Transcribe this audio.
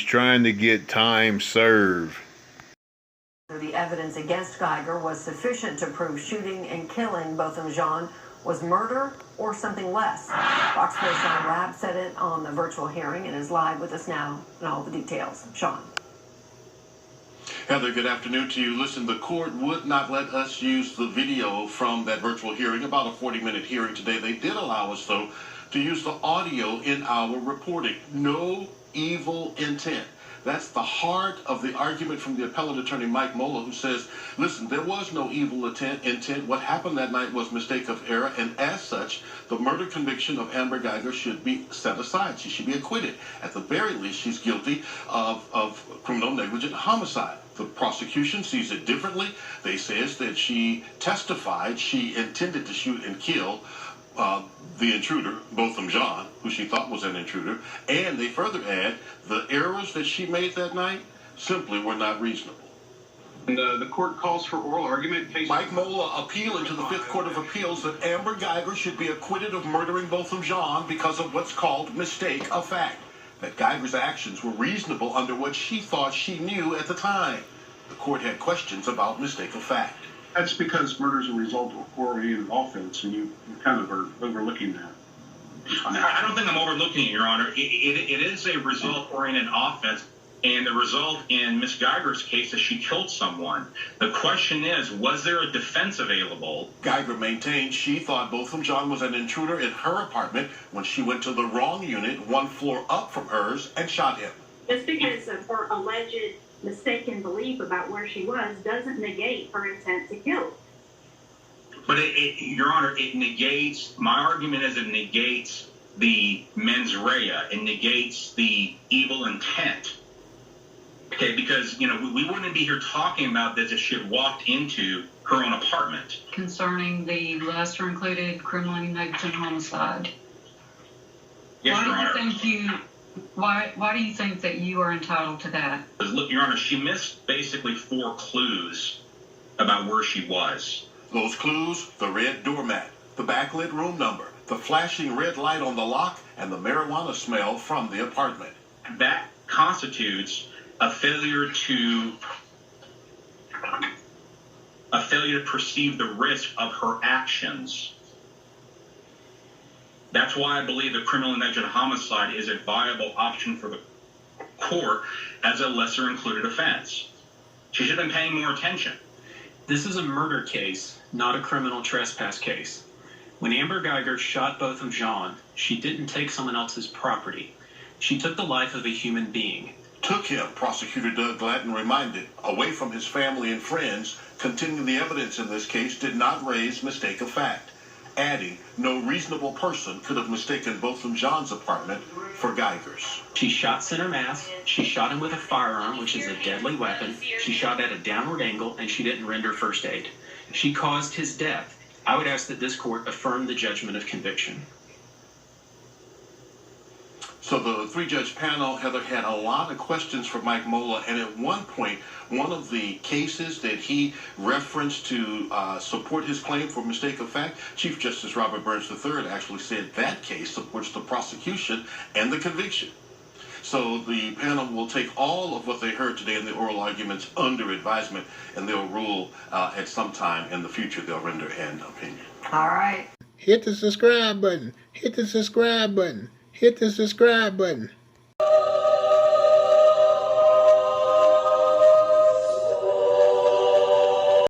trying to get time served. The evidence against Guyger was sufficient to prove shooting and killing Botham Jean was murder or something less. Fox 4 Sean Rabb said it on the virtual hearing and is live with us now and all the details. Sean. Heather, good afternoon to you. Listen, the court would not let us use the video from that virtual hearing, about a 40-minute hearing today. They did allow us, though, to use the audio in our reporting. No evil intent. That's the heart of the argument from the appellate attorney, Mike Mola, who says, listen, there was no evil intent. What happened that night was mistake of error, and as such, the murder conviction of Amber Guyger should be set aside. She should be acquitted. At the very least, she's guilty of criminal negligent homicide. The prosecution sees it differently. They says that she testified she intended to shoot and kill the intruder, Botham Jean, who she thought was an intruder, and they further add the errors that she made that night simply were not reasonable. And the court calls for oral argument. Mike Mola appealing to the Fifth Court of Appeals that Amber Guyger should be acquitted of murdering Botham Jean because of what's called mistake of fact. That Guyger's actions were reasonable under what she thought she knew at the time. The court had questions about mistake of fact. That's because murder is a result of oriented offense, and you kind of are overlooking that. I don't think I'm overlooking it, Your Honor. It is a result-oriented offense, and the result in Ms. Guyger's case is she killed someone. The question is, was there a defense available? Guyger maintained she thought Botham Jean was an intruder in her apartment when she went to the wrong unit, one floor up from hers, and shot him. Just because of her alleged mistaken belief about where she was doesn't negate her intent to kill. But Your Honor, it negates, my argument is it negates the mens rea. It negates the evil intent. Okay, because, we wouldn't be here talking about this if she had walked into her own apartment. Concerning the lesser included criminally negligent homicide. Yes, Your Honor. Why do you think that you are entitled to that? Look, Your Honor, she missed basically 4 clues about where she was. Those clues: the red doormat, the backlit room number, the flashing red light on the lock, and the marijuana smell from the apartment. That constitutes a failure to perceive the risk of her actions. That's why I believe the criminal negligent homicide is a viable option for the court as a lesser included offense. She should have been paying more attention. This is a murder case, not a criminal trespass case. When Amber Guyger shot Botham Jean, she didn't take someone else's property. She took the life of a human being. Took him, Prosecutor Doug Gladden reminded, away from his family and friends. Contending the evidence in this case did not raise mistake of fact. Adding, no reasonable person could have mistaken Botham Jean's apartment for Guyger's. She shot center mass, she shot him with a firearm, which is a deadly weapon, she shot at a downward angle, and she didn't render first aid. She caused his death. I would ask that this court affirm the judgment of conviction. So the 3-judge panel, Heather, had a lot of questions for Mike Mola, and at one point, one of the cases that he referenced to support his claim for mistake of fact, Chief Justice Robert Burns III actually said that case supports the prosecution and the conviction. So the panel will take all of what they heard today in the oral arguments under advisement, and they'll rule at some time in the future. They'll render an opinion. All right. Hit the subscribe button. Hit the subscribe button. Hit the subscribe button.